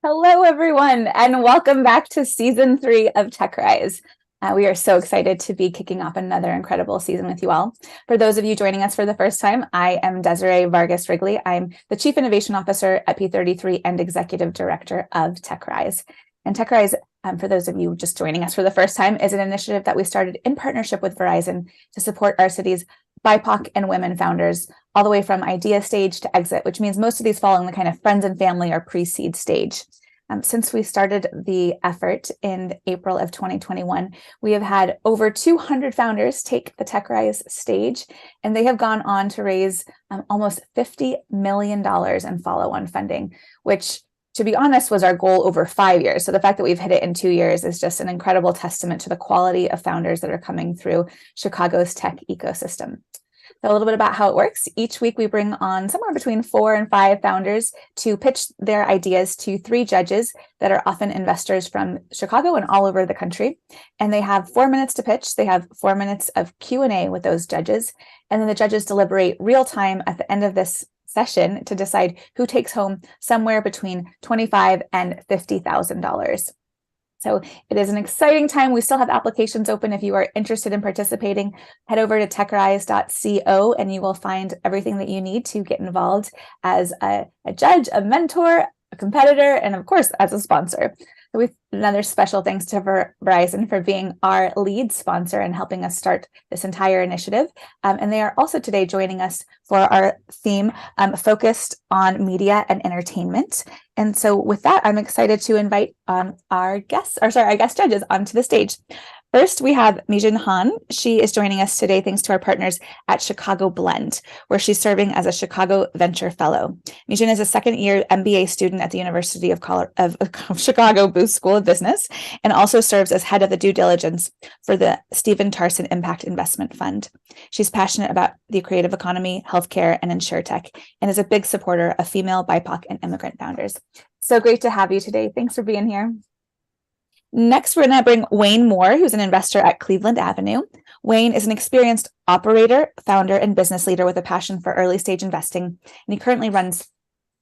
Hello, everyone, and welcome back to season 3 of TechRise. We are so excited to be kicking off another incredible season with you all. For those of you joining us for the first time, I am Desiree Vargas Wrigley. I'm the Chief Innovation Officer at P33 and Executive Director of TechRise. And TechRise, for those of you just joining us for the first time, is an initiative that we started in partnership with Verizon to support our city's BIPOC and women founders, all the way from idea stage to exit, which means most of these fall in the kind of friends and family or pre-seed stage. Since we started the effort in April of 2021, we have had over 200 founders take the TechRise stage, and they have gone on to raise almost $50 million in follow-on funding, which, to be honest, was our goal over 5 years. So the fact that we've hit it in 2 years is just an incredible testament to the quality of founders that are coming through Chicago's tech ecosystem. So a little bit about how it works. Each week we bring on somewhere between 4 and 5 founders to pitch their ideas to 3 judges that are often investors from Chicago and all over the country. And they have 4 minutes to pitch. They have 4 minutes of Q&A with those judges. And then the judges deliberate real time at the end of this session to decide who takes home somewhere between $25,000 and $50,000. So it is an exciting time. We still have applications open. If you are interested in participating, head over to techrise.co and you will find everything that you need to get involved as a judge, a mentor, a competitor, and of course, as a sponsor. So we've another special thanks to Verizon for being our lead sponsor and helping us start this entire initiative. And they are also today joining us for our theme focused on media and entertainment. And so with that, I'm excited to invite our guest judges onto the stage. First, we have Mijin. She is joining us today thanks to our partners at Chicago Blend, where she's serving as a Chicago Venture Fellow. Mijin is a second-year MBA student at the University of Chicago Booth School of Business and also serves as head of the due diligence for the Stephen Tarson Impact Investment Fund. She's passionate about the creative economy, healthcare, and insurtech, and is a big supporter of female, BIPOC, and immigrant founders. So great to have you today. Thanks for being here. Next, we're going to bring Wayne Moore, who's an investor at Cleveland Avenue. Wayne is an experienced operator, founder, and business leader with a passion for early stage investing, and he currently runs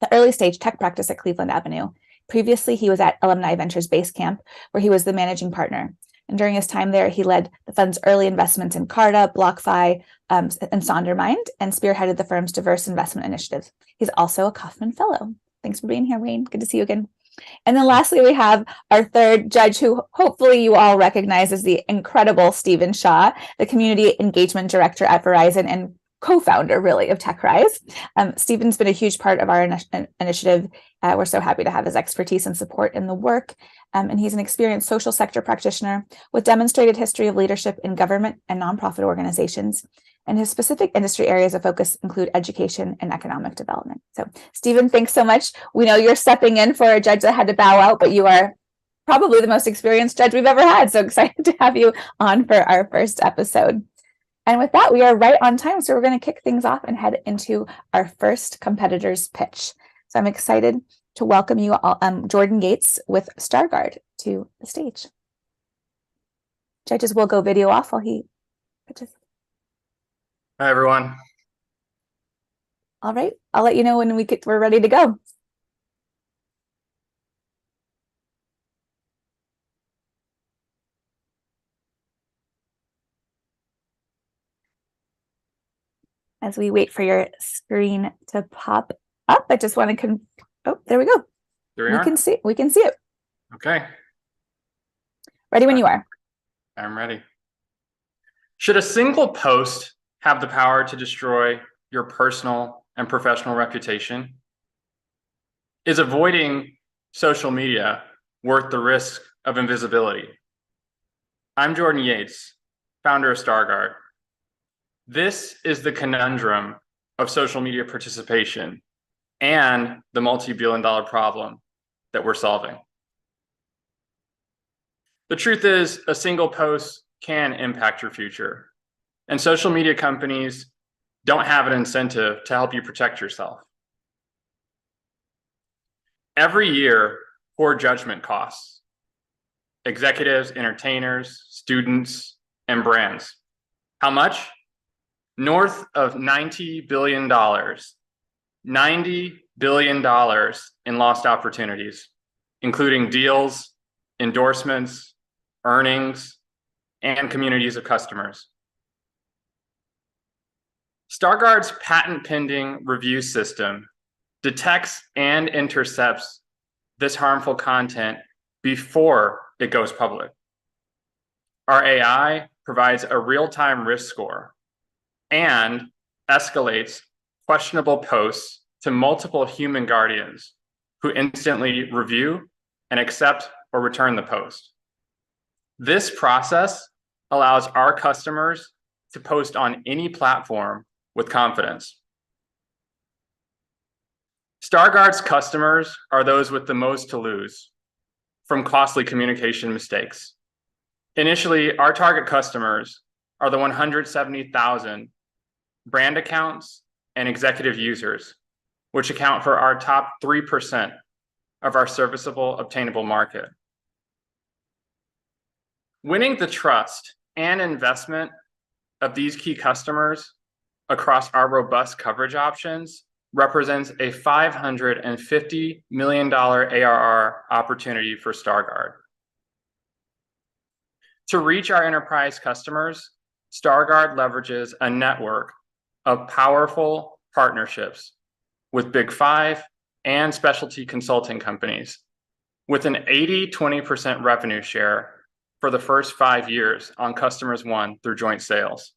the early stage tech practice at Cleveland Avenue. Previously, he was at Alumni Ventures Basecamp, where he was the managing partner. And during his time there, he led the fund's early investments in Carta, BlockFi, and Sondermind, and spearheaded the firm's diverse investment initiatives. He's also a Kauffman Fellow. Thanks for being here, Wayne. Good to see you again. And then lastly, we have our third judge, who hopefully you all recognize as the incredible Stephen Shaw, the Community Engagement Director at Verizon and co-founder, really, of TechRise. Stephen's been a huge part of our initiative. We're so happy to have his expertise and support in the work. And he's an experienced social sector practitioner with demonstrated history of leadership in government and nonprofit organizations. And his specific industry areas of focus include education and economic development. So, Stephen, thanks so much. We know you're stepping in for a judge that had to bow out, but you are probably the most experienced judge we've ever had. So excited to have you on for our first episode. And with that, we are right on time. So we're going to kick things off and head into our first competitor's pitch. So I'm excited to welcome you all, Jordan Yates with Starguard to the stage. Judges will go video off while he pitches. Hi, everyone. All right, I'll let you know when we're ready to go. As we wait for your screen to pop up, I just want to oh, there we go. We can see it. Okay. Ready when you are. I'm ready. Should a single post have the power to destroy your personal and professional reputation? Is avoiding social media worth the risk of invisibility? I'm Jordan Yates, founder of Starguard. This is the conundrum of social media participation and the multi-billion-dollar problem that we're solving. The truth is, a single post can impact your future. And social media companies don't have an incentive to help you protect yourself. Every year, poor judgment costs executives, entertainers, students, and brands. How much? North of $90 billion. $90 billion in lost opportunities. including deals, endorsements, earnings, and communities of customers. Starguard's patent-pending review system detects and intercepts this harmful content before it goes public. Our AI provides a real-time risk score and escalates questionable posts to multiple human guardians who instantly review and accept or return the post. This process allows our customers to post on any platform with confidence. Starguard's customers are those with the most to lose from costly communication mistakes. Initially, our target customers are the 170,000 brand accounts and executive users, which account for our top 3% of our serviceable obtainable market. Winning the trust and investment of these key customers across our robust coverage options represents a $550 million ARR opportunity for Starguard. To reach our enterprise customers, Starguard leverages a network of powerful partnerships with Big Five and specialty consulting companies, with an 80-20% revenue share for the first 5 years on customers won through joint sales.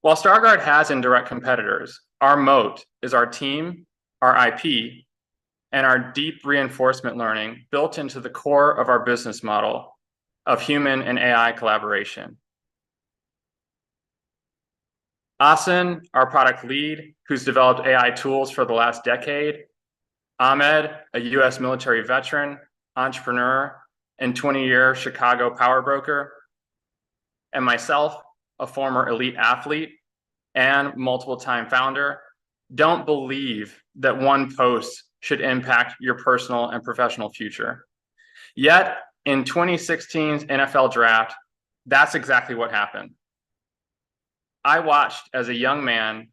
While Starguard has indirect competitors, our moat is our team, our IP, and our deep reinforcement learning built into the core of our business model of human and AI collaboration. Asen, our product lead, who's developed AI tools for the last decade, Ahmed, a US military veteran, entrepreneur, and 20-year Chicago power broker, and myself, a former elite athlete and multiple-time founder, don't believe that one post should impact your personal and professional future. Yet, in 2016's NFL draft, that's exactly what happened. I watched as a young man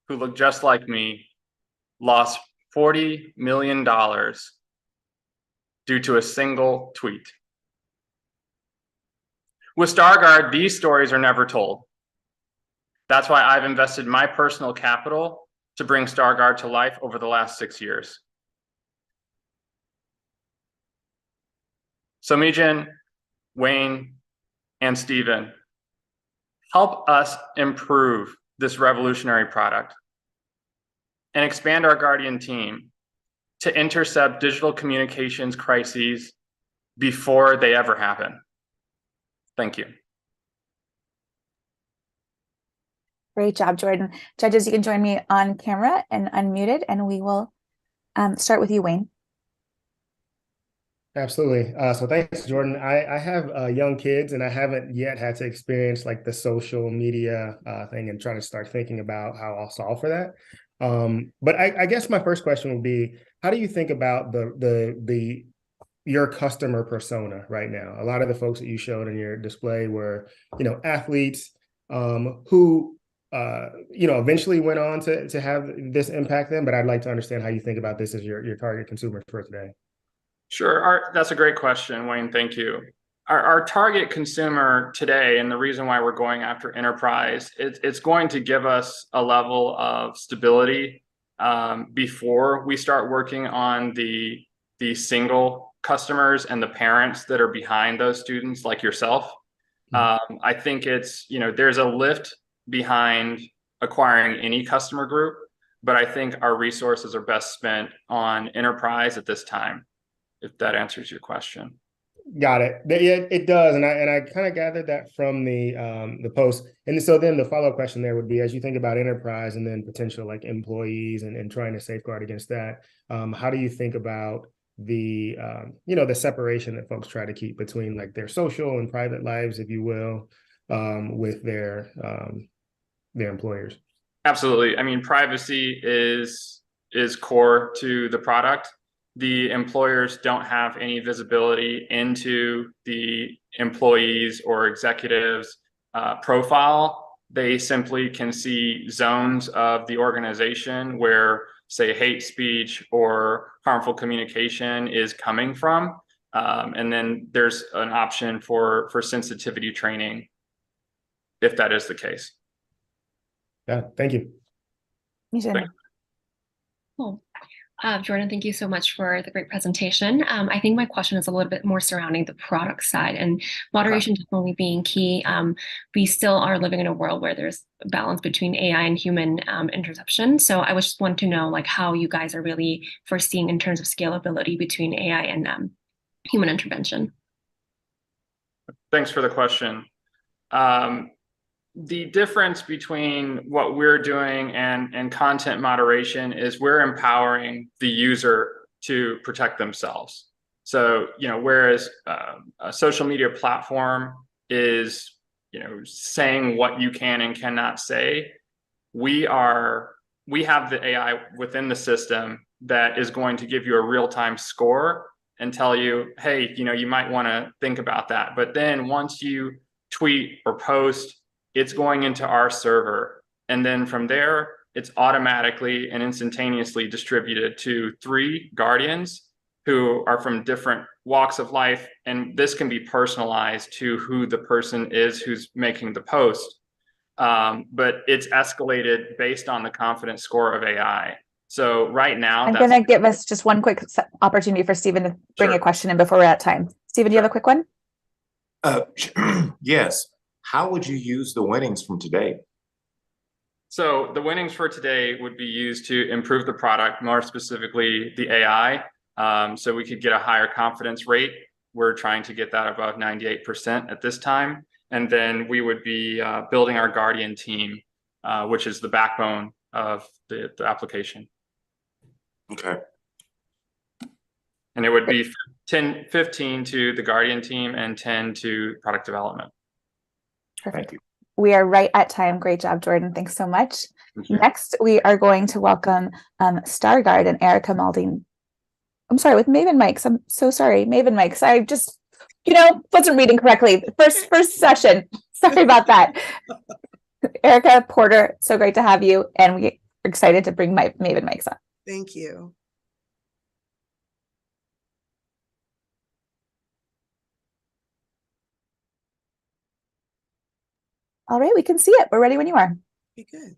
who looked just like me lost $40 million due to a single tweet. With Starguard, these stories are never told. That's why I've invested my personal capital to bring Starguard to life over the last 6 years. So Mijin, Wayne, and Steven, help us improve this revolutionary product and expand our Guardian team to intercept digital communications crises before they ever happen. Thank you. Great job, Jordan. Judges, you can join me on camera and unmuted, and we will start with you, Wayne. Absolutely. So thanks, Jordan. I have young kids, and I haven't yet had to experience like the social media thing and trying to start thinking about how I'll solve for that. But I guess my first question would be, how do you think about your customer persona right now? A lot of the folks that you showed in your display were, athletes who eventually went on to have this impact them. But I'd like to understand how you think about this as your target consumer for today. Sure. That's a great question, Wayne. Thank you. Our target consumer today, and the reason why we're going after enterprise, it's going to give us a level of stability before we start working on the single customers and the parents that are behind those students like yourself. I think there's a lift behind acquiring any customer group, but I think our resources are best spent on enterprise at this time, if that answers your question. Got it. Yeah, it does. And I kind of gathered that from the post. And so then the follow-up question there would be, as you think about enterprise and then potential like employees and trying to safeguard against that, how do you think about the separation that folks try to keep between like their social and private lives, if you will, with their employers? Absolutely. I mean, privacy is core to the product. The employers don't have any visibility into the employees or executives' profile. They simply can see zones of the organization where say, hate speech or harmful communication is coming from. And then there's an option for sensitivity training if that is the case. Yeah, thank you. Mijin. Cool. Jordan, thank you so much for the great presentation. I think my question is a little bit more surrounding the product side, and moderation definitely being key. We still are living in a world where there's a balance between AI and human interception. So I just want to know like how you guys are really foreseeing in terms of scalability between AI and human intervention. Thanks for the question. The difference between what we're doing and content moderation is we're empowering the user to protect themselves. So, whereas a social media platform is, saying what you can and cannot say, we have the AI within the system that is going to give you a real-time score and tell you, hey, you might want to think about that. But then once you tweet or post, it's going into our server. And then from there, it's automatically and instantaneously distributed to 3 guardians who are from different walks of life. And this can be personalized to who the person is who's making the post. But it's escalated based on the confidence score of AI. So right now, I'm going to give us just one quick opportunity for Stephen to bring a question in before we're at time. Stephen, do you have a quick one? Yes. How would you use the winnings from today? So the winnings for today would be used to improve the product, more specifically the AI. So we could get a higher confidence rate. We're trying to get that above 98% at this time. And then we would be building our Guardian team, which is the backbone of the application. Okay. And it would be 15 to the Guardian team and 10 to product development. Perfect. We are right at time. Great job, Jordan. Thanks so much. Next, we are going to welcome Starguard and Ericka Mauldin. I'm sorry, with Maven mics. I'm so sorry, Maven mics. I just, wasn't reading correctly. First session. Sorry about that. Ericka Porter, so great to have you, and we're excited to bring Maven mics on. Thank you. All right, we can see it. We're ready when you are. Okay, good.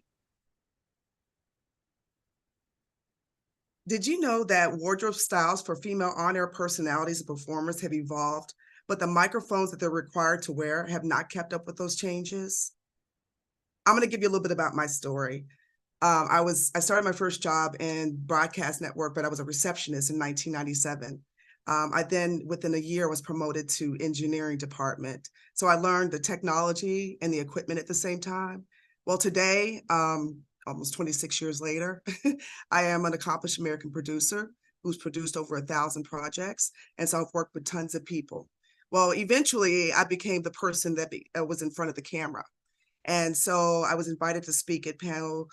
Did you know that wardrobe styles for female on-air personalities and performers have evolved, but the microphones that they're required to wear have not kept up with those changes? I'm going to give you a little bit about my story. I started my first job in broadcast network, but I was a receptionist in 1997. I then, within a year, was promoted to engineering department. So I learned the technology and the equipment at the same time. Well, today, almost 26 years later, I am an accomplished American producer who's produced over 1,000 projects. And so I've worked with tons of people. Well, eventually, I became the person that was in front of the camera. And so I was invited to speak at panel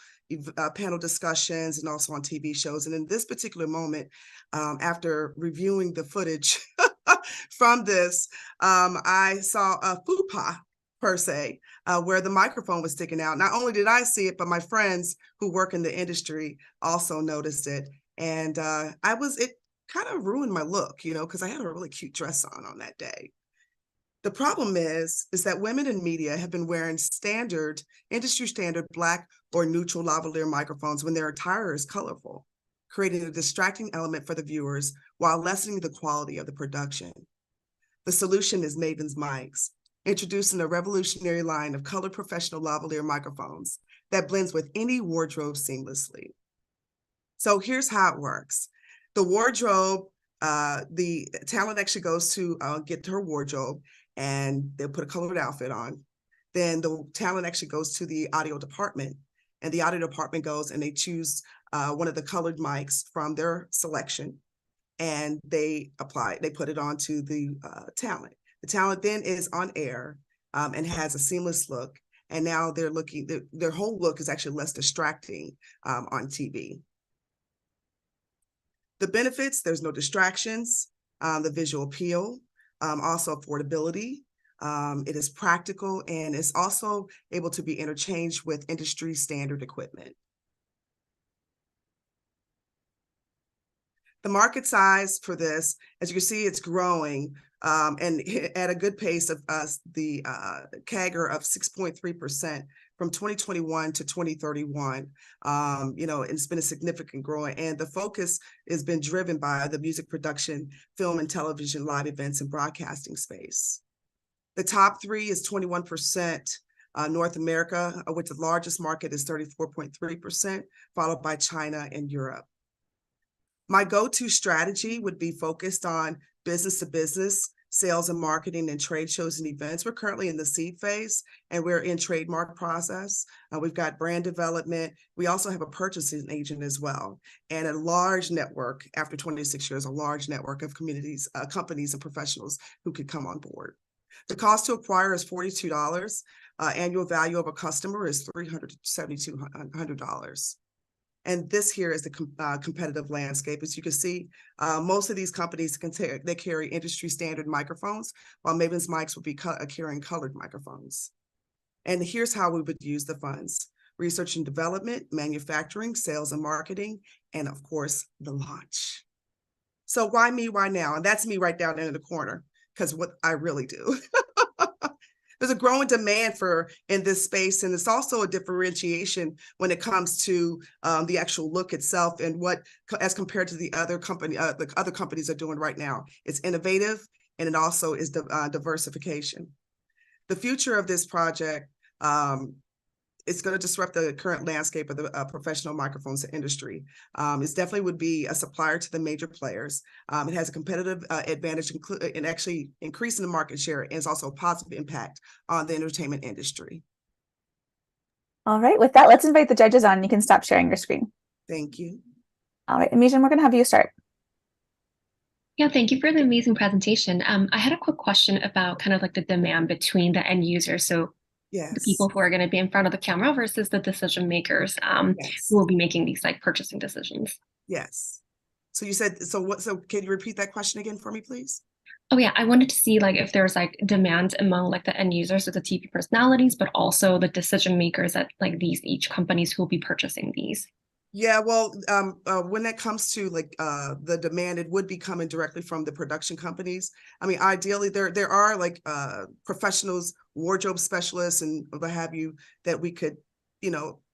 discussions and also on TV shows. And in this particular moment, after reviewing the footage from this, I saw a faux pas, per se, where the microphone was sticking out. Not only did I see it, but my friends who work in the industry also noticed it. And it kind of ruined my look, because I had a really cute dress on that day. The problem is that women in media have been wearing industry standard Black or neutral lavalier microphones when their attire is colorful, creating a distracting element for the viewers while lessening the quality of the production. The solution is Maven's mics, introducing a revolutionary line of colored professional lavalier microphones that blends with any wardrobe seamlessly. So here's how it works. The wardrobe, the talent actually goes to get her wardrobe, and they'll put a colored outfit on. Then the talent actually goes to the audio department, and the audio department goes and they choose one of the colored mics from their selection, and they put it onto the talent. The talent then is on air and has a seamless look. And now their whole look is actually less distracting on TV. The benefits, there's no distractions, the visual appeal, also affordability. It is practical, and it's also able to be interchanged with industry standard equipment. The market size for this, as you can see, it's growing and at a good pace of the CAGR of 6.3% from 2021 to 2031. It's been a significant growing, and the focus has been driven by the music production, film and television, live events, and broadcasting space. The top three is 21%. North America, which the largest market is 34.3%, followed by China and Europe. My go-to strategy would be focused on business to business, sales and marketing, and trade shows and events. We're currently in the seed phase, and we're in trademark process. We've got brand development. We also have a purchasing agent as well, and a large network, after 26 years, a large network of communities, companies and professionals who could come on board. The cost to acquire is $42. Annual value of a customer is $300 to $7,200. And this here is the competitive landscape. As you can see, most of these companies they carry industry standard microphones, while Maven's mics will be carrying colored microphones. And here's how we would use the funds: research and development, manufacturing, sales and marketing, and of course, the launch. So why me, why now? And that's me right down in the corner, because what I really do. There's a growing demand in this space, and it's also a differentiation when it comes to the actual look itself and what, as compared to the other companies are doing right now. It's innovative, and it also is diversification. The future of this project it's going to disrupt the current landscape of the professional microphones industry. It definitely would be a supplier to the major players. It has a competitive advantage in actually increasing the market share, and it's also a positive impact on the entertainment industry. All right, with that, let's invite the judges on. You can stop sharing your screen. Thank you. All right, Mijin, we're going to have you start. Yeah, thank you for the amazing presentation. I had a quick question about kind of like the demand between the end users. So yes, the people who are going to be in front of the camera versus the decision makers yes, who will be making these like purchasing decisions. Yes. So you said, so what, so can you repeat that question again for me, please? Oh yeah, I wanted to see like if there's like demand among like the end users, so the TV personalities, but also the decision makers at like each companies who will be purchasing these. Yeah, well, when that comes to like the demand, it would be coming directly from the production companies. I mean, ideally, there are like professionals, wardrobe specialists, and what have you, that we could,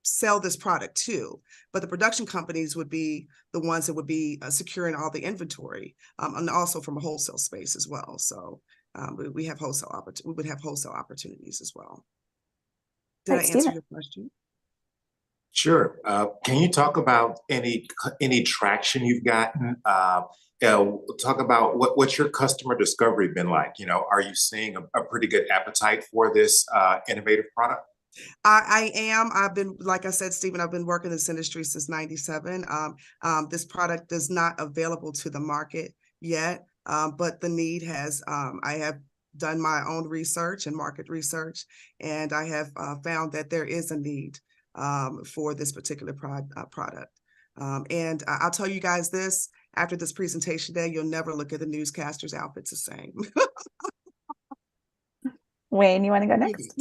sell this product to. But the production companies would be the ones that would be securing all the inventory, and also from a wholesale space as well. So we have we would have wholesale opportunities as well. Did I answer your question? Sure. Can you talk about any traction you've gotten? Talk about what's your customer discovery been like? Are you seeing a pretty good appetite for this innovative product? I am. I've been, like I said, Stephen, I've been working in this industry since '97. This product is not available to the market yet, but the need has. I have done my own research and market research, and I have found that there is a need for this particular product. And I'll tell you guys this, after this presentation today, you'll never look at the newscasters' outfits the same. Wayne, you want to go next?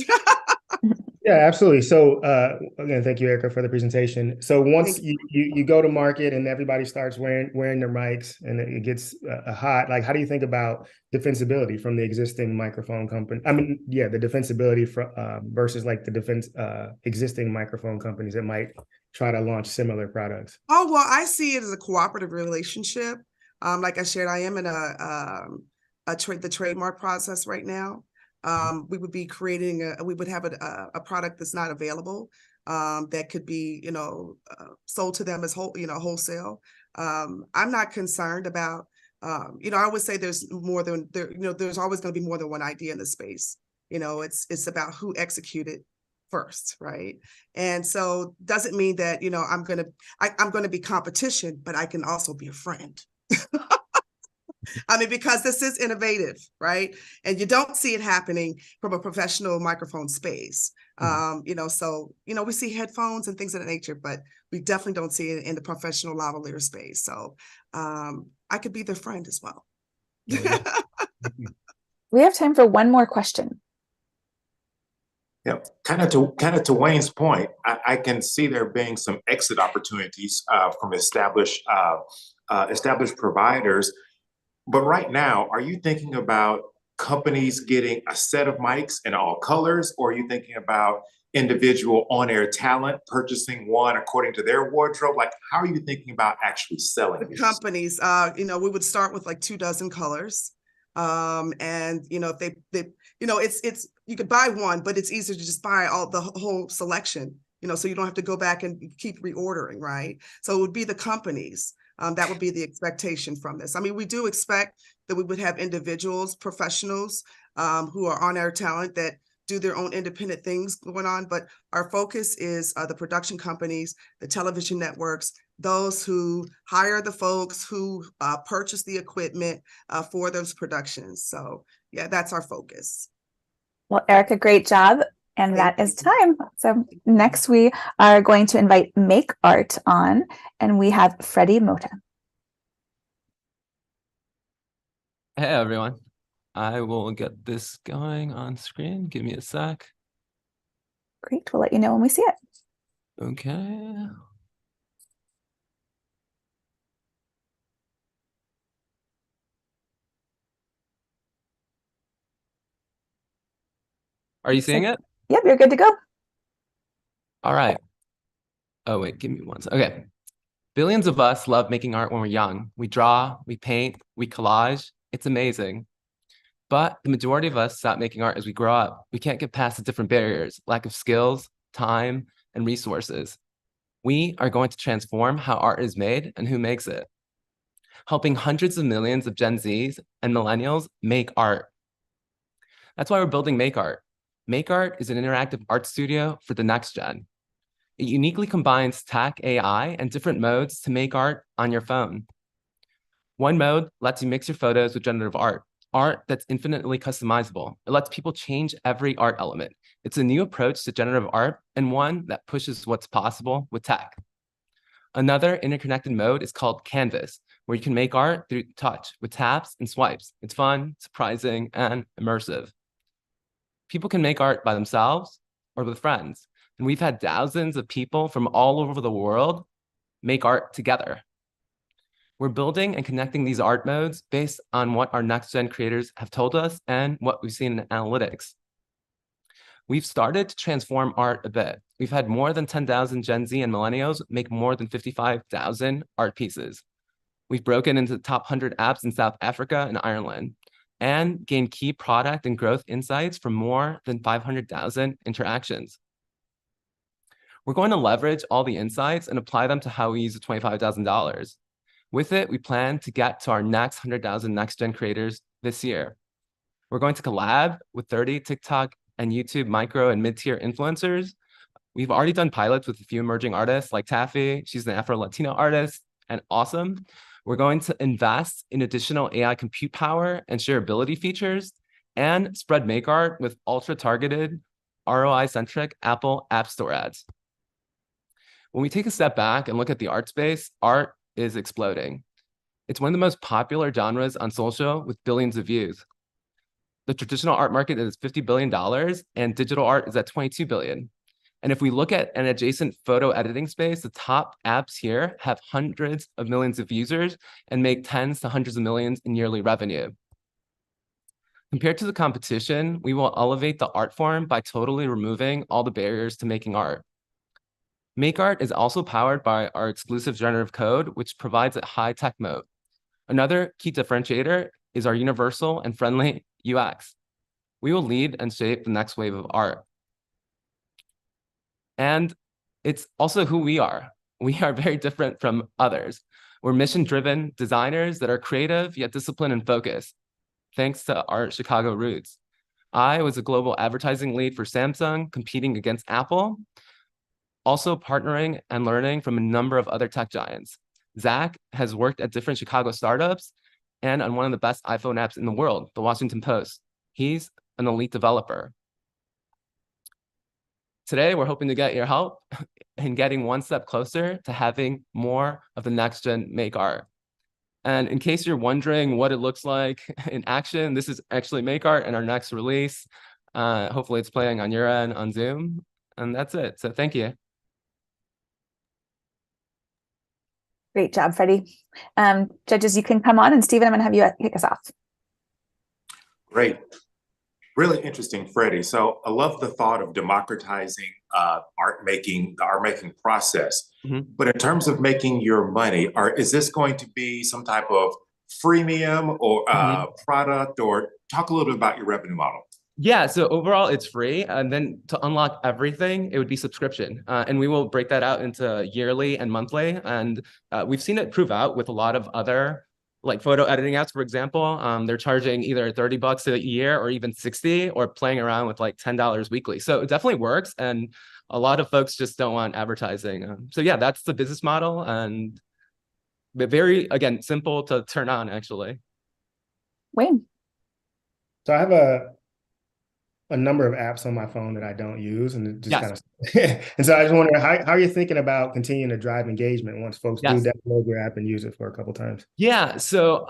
Yeah, absolutely. So again, thank you, Ericka, for the presentation. So once you go to market and everybody starts wearing their mics and it gets hot, like how do you think about defensibility from the existing microphone company? I mean, yeah, the defensibility versus like the existing microphone companies that might try to launch similar products. Oh, well, I see it as a cooperative relationship. Like I shared, I am in the trademark process right now. We would be creating we would have a product that's not available that could be, sold to them as wholesale. I'm not concerned about, I would say there's more than there's always going to be more than one idea in the space. It's about who executed first, right? And so doesn't mean that, I'm going to be competition, but I can also be a friend. I mean, because this is innovative, right? And you don't see it happening from a professional microphone space. So, we see headphones and things of that nature, but we definitely don't see it in the professional lavalier space. So I could be their friend as well. We have time for one more question. Yeah, kind of to Wayne's point, I can see there being some exit opportunities from established established providers. But right now, are you thinking about companies getting a set of mics in all colors, or are you thinking about individual on-air talent purchasing one according to their wardrobe? Like, how are you thinking about actually selling The these? companies, we would start with like 24 colors. And if they it's you could buy one, but it's easier to just buy the whole selection, so you don't have to go back and keep reordering, right? So it would be the companies. That would be the expectation from this. I mean, we do expect that we would have individuals, professionals, who are on-air talent that do their own independent things going on, but our focus is the production companies, the television networks, those who hire the folks who purchase the equipment for those productions. So yeah, that's our focus. Well, Ericka, great job. And that is time. So next we are going to invite makeART on, and we have Freddy Mota. Hey everyone. I will get this going on screen. Give me a sec. Great. We'll let you know when we see it. Okay. Are you seeing it? Yep, you're good to go. All right. Oh, wait, give me one second. Okay. Billions of us love making art when we're young. We draw, we paint, we collage. It's amazing. But the majority of us stop making art as we grow up. We can't get past the different barriers, lack of skills, time, and resources. We are going to transform how art is made and who makes it, helping hundreds of millions of Gen Zs and millennials make art. That's why we're building makeART. makeART is an interactive art studio for the next gen. It uniquely combines tech, AI, and different modes to make art on your phone. One mode lets you mix your photos with generative art that's infinitely customizable. It lets people change every art element. It's a new approach to generative art and one that pushes what's possible with tech. Another interconnected mode is called Canvas, where you can make art through touch with taps and swipes. It's fun, surprising, and immersive. People can make art by themselves or with friends. And we've had thousands of people from all over the world make art together. We're building and connecting these art modes based on what our next-gen creators have told us and what we've seen in analytics. We've started to transform art a bit. We've had more than 10,000 Gen Z and millennials make more than 55,000 art pieces. We've broken into the top 100 apps in South Africa and Ireland and gained key product and growth insights from more than 500,000 interactions. We're going to leverage all the insights and apply them to how we use the $25,000. With it, we plan to get to our next 100,000 next-gen creators this year. We're going to collab with 30 TikTok and YouTube micro and mid-tier influencers. We've already done pilots with a few emerging artists like Taffy. She's an Afro-Latino artist and awesome. We're going to invest in additional AI compute power and shareability features and spread makeART with ultra-targeted, ROI-centric Apple App Store ads. When we take a step back and look at the art space, art is exploding. It's one of the most popular genres on social with billions of views. The traditional art market is $50 billion and digital art is at $22 billion. And if we look at an adjacent photo editing space, the top apps here have hundreds of millions of users and make tens to hundreds of millions in yearly revenue. Compared to the competition, we will elevate the art form by totally removing all the barriers to making art. makeART is also powered by our exclusive generative code, which provides a high-tech mode. Another key differentiator is our universal and friendly UX. We will lead and shape the next wave of art. And it's also who we are. We are very different from others. We're mission-driven designers that are creative, yet disciplined and focused, thanks to our Chicago roots. I was a global advertising lead for Samsung, competing against Apple, also partnering and learning from a number of other tech giants. Zach has worked at different Chicago startups and on one of the best iPhone apps in the world, the Washington Post. He's an elite developer. Today, we're hoping to get your help in getting one step closer to having more of the next gen makeART. And in case you're wondering what it looks like in action, this is actually makeART and our next release. Hopefully it's playing on your end on Zoom. And that's it. So thank you. Great job, Freddie. Judges, you can come on, and Stephen, I'm going to have you kick us off. Great. Really interesting, Freddie. So I love the thought of democratizing the art making process. But in terms of making your money, is this going to be some type of freemium or product, or talk a little bit about your revenue model? Yeah, so overall it's free, and then to unlock everything, it would be subscription. And we will break that out into yearly and monthly. And we've seen it prove out with a lot of other like photo editing apps, for example. They're charging either $30 a year or even 60, or playing around with like $10 weekly. So it definitely works. And a lot of folks just don't want advertising. So yeah, that's the business model, and very, again, simple to turn on, actually. Wayne. So I have a number of apps on my phone that I don't use, and it just kind of and so I just wonder how are you thinking about continuing to drive engagement once folks do download your app and use it for a couple times? Yeah, so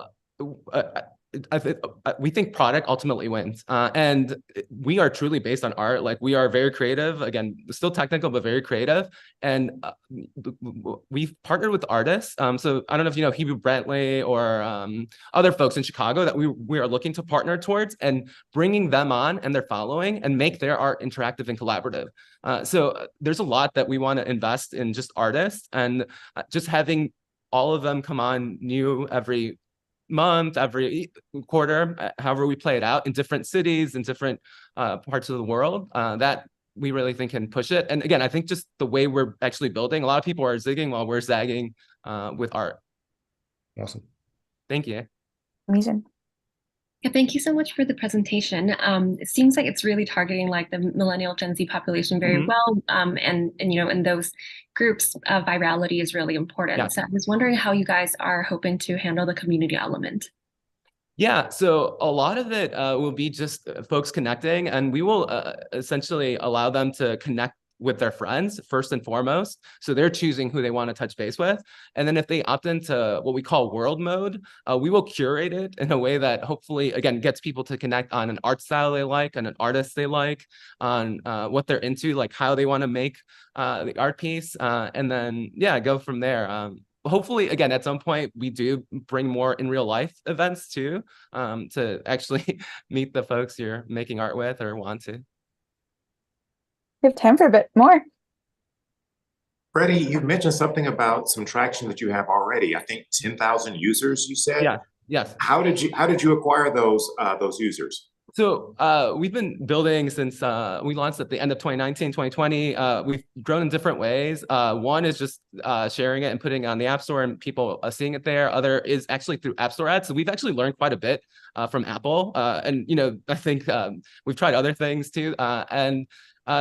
we think product ultimately wins, and we are truly based on art. Like, we are very creative, again, still technical, but very creative. And we've partnered with artists. So I don't know if you know Hebrew Bentley or other folks in Chicago that we are looking to partner towards, and bringing them on and their following and make their art interactive and collaborative. So there's a lot that we want to invest in just artists, and just having all of them come on new every month, every quarter, however we play it out in different cities, in different parts of the world, that we really think can push it. And again, I think just the way we're actually building, a lot of people are zigging while we're zagging with art. Awesome. Thank you. Mijin. Yeah, thank you so much for the presentation. It seems like it's really targeting like the millennial Gen Z population very well. And you know, in those groups, virality is really important. Yeah. So I was wondering how you guys are hoping to handle the community element. Yeah, so a lot of it will be just folks connecting, and we will essentially allow them to connect with their friends first and foremost. So they're choosing who they want to touch base with. And then if they opt into what we call world mode, we will curate it in a way that hopefully, again, gets people to connect on an art style they like, on an artist they like, on what they're into, like how they want to make the art piece. And then, yeah, go from there. Hopefully, again, at some point, we do bring more in real life events too, to actually meet the folks you're making art with or want to. We have time for a bit more. Freddie, you mentioned something about some traction that you have already. I think 10,000 users, you said? Yeah. Yes. How did you acquire those users? So we've been building since we launched at the end of 2019, 2020. We've grown in different ways. One is just sharing it and putting it on the App Store and people seeing it there. Other is actually through App Store ads. So we've actually learned quite a bit from Apple. And, you know, I think we've tried other things too. And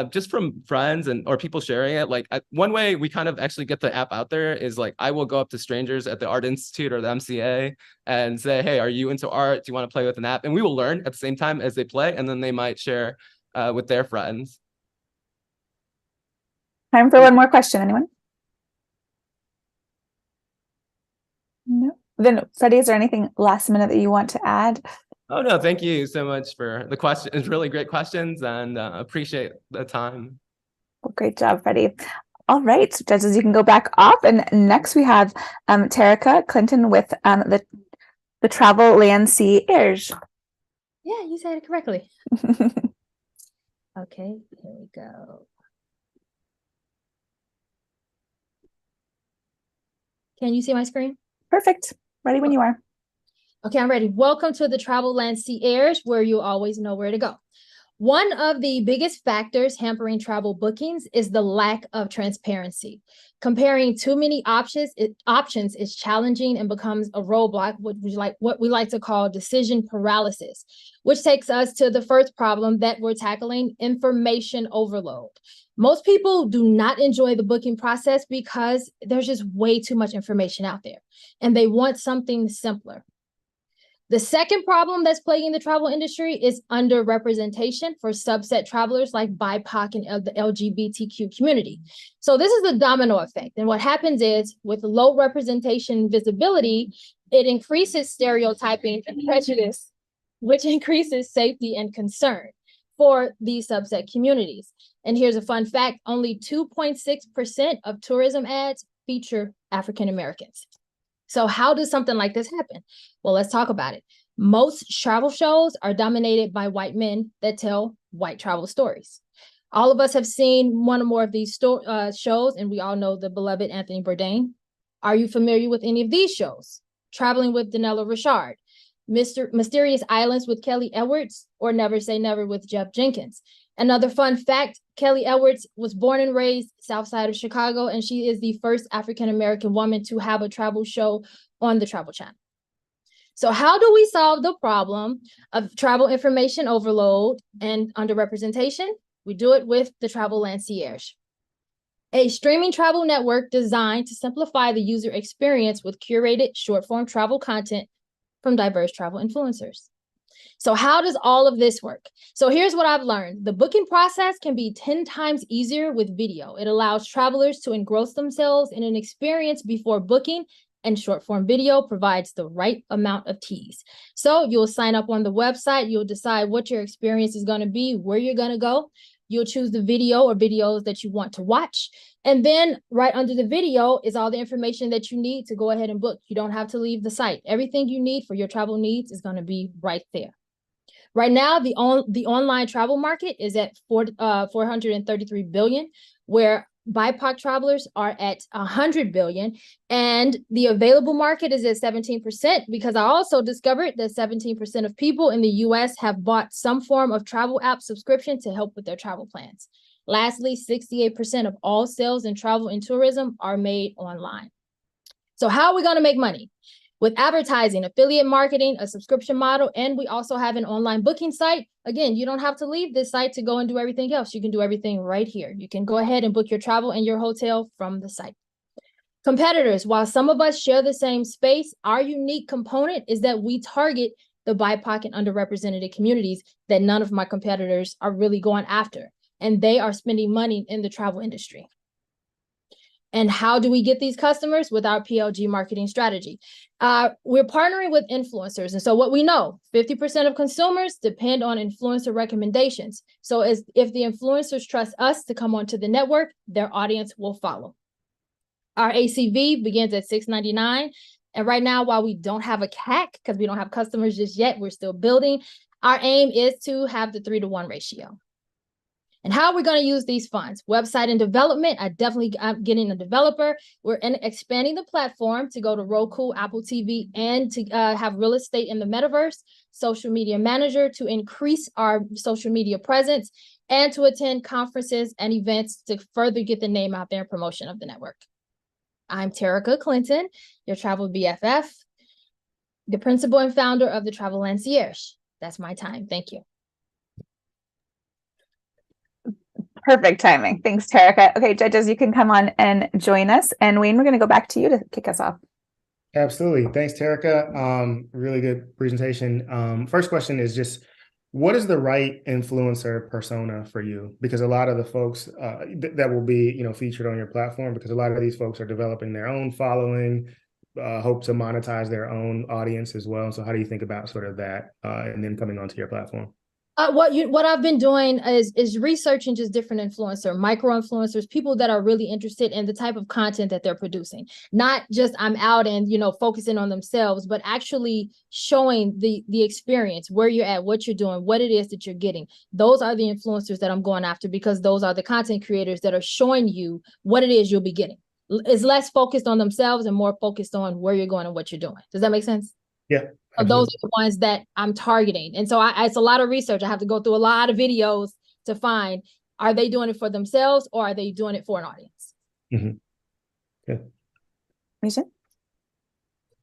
just from friends or people sharing it, like one way we kind of actually get the app out there is like, I will go up to strangers at the Art Institute or the MCA and say, hey, are you into art? Do you want to play with an app? And we will learn at the same time as they play, and then they might share with their friends. Time for one more question, anyone? No. Then Freddie, is there anything last minute that you want to add? Oh, no, thank you so much for the questions. Really great questions, and appreciate the time. Well, great job, Freddie. All right, judges, you can go back off. And next we have Taricka Clinton with the travel Landseairge. Yeah, you said it correctly. Okay, here we go. Can you see my screen? Perfect. Ready when you are. Okay, I'm ready. Welcome to the Travel Landseairge, where you always know where to go. One of the biggest factors hampering travel bookings is the lack of transparency. Comparing too many options is challenging and becomes a roadblock, what we like to call decision paralysis, which takes us to the first problem that we're tackling: information overload. Most people do not enjoy the booking process because there's just way too much information out there, and they want something simpler. The second problem that's plaguing the travel industry is underrepresentation for subset travelers like BIPOC and the LGBTQ community. So this is the domino effect. And what happens is, with low representation visibility, it increases stereotyping and prejudice, which increases safety and concern for these subset communities. And here's a fun fact: only 2.6% of tourism ads feature African Americans. So how does something like this happen? Well, let's talk about it. Most travel shows are dominated by white men that tell white travel stories. All of us have seen one or more of these shows, and we all know the beloved Anthony Bourdain. Are you familiar with any of these shows? Traveling with Danella Richard, Mysterious Islands with Kelly Edwards, or Never Say Never with Jeff Jenkins. Another fun fact, Kelly Edwards was born and raised south side of Chicago, and she is the first African-American woman to have a travel show on the Travel Channel. So how do we solve the problem of travel information overload and underrepresentation? We do it with the Travel Landseairge, a streaming travel network designed to simplify the user experience with curated short-form travel content from diverse travel influencers. So how does all of this work? So here's what I've learned. The booking process can be 10 times easier with video. It allows travelers to engross themselves in an experience before booking, and short-form video provides the right amount of tease. So you'll sign up on the website, you'll decide what your experience is going to be, where you're going to go. You'll choose the video or videos that you want to watch. And then right under the video is all the information that you need to go ahead and book. You don't have to leave the site. Everything you need for your travel needs is going to be right there. Right now, the online travel market is at 433 billion, where BIPOC travelers are at 100 billion, and the available market is at 17%, because I also discovered that 17% of people in the US have bought some form of travel app subscription to help with their travel plans. Lastly, 68% of all sales in travel and tourism are made online. So how are we going to make money? With advertising, affiliate marketing, a subscription model, and we also have an online booking site. Again, you don't have to leave this site to go and do everything else. You can do everything right here. You can go ahead and book your travel and your hotel from the site. Competitors, while some of us share the same space, our unique component is that we target the BIPOC and underrepresented communities that none of my competitors are really going after, and they are spending money in the travel industry. And how do we get these customers? With our PLG marketing strategy. We're partnering with influencers. And so what we know, 50% of consumers depend on influencer recommendations. So if the influencers trust us to come onto the network, their audience will follow. Our ACV begins at $6.99. And right now, while we don't have a CAC, because we don't have customers just yet, we're still building, our aim is to have the 3-to-1 ratio. And how are we going to use these funds? Website and development. I'm getting a developer. We're expanding the platform to go to Roku, Apple TV, and to have real estate in the metaverse, social media manager to increase our social media presence, and to attend conferences and events to further get the name out there and promotion of the network. I'm Taricka Clinton, your travel BFF, the principal and founder of the Travel Landseairge. That's my time. Thank you. Perfect timing. Thanks, Taricka. Okay, judges, you can come on and join us. And Wayne, we're going to go back to you to kick us off. Absolutely. Thanks, Taricka. Really good presentation. First question is just, what is the right influencer persona for you? Because a lot of the folks that will be, featured on your platform, because a lot of these folks are developing their own following, hope to monetize their own audience as well. So how do you think about sort of that and then coming onto your platform? What I've been doing is researching just different micro influencers, people that are really interested in the type of content that they're producing. Not just I'm out and focusing on themselves, but actually showing the experience, where you're at, what you're doing, what it is that you're getting. Those are the influencers that I'm going after, because those are the content creators that are showing you what it is you'll be getting. It's less focused on themselves and more focused on where you're going and what you're doing. Does that make sense? Yeah. Those are the ones that I'm targeting. And so it's a lot of research. I have to go through a lot of videos to find, are they doing it for themselves or are they doing it for an audience? Mm-hmm. Good. Mijin?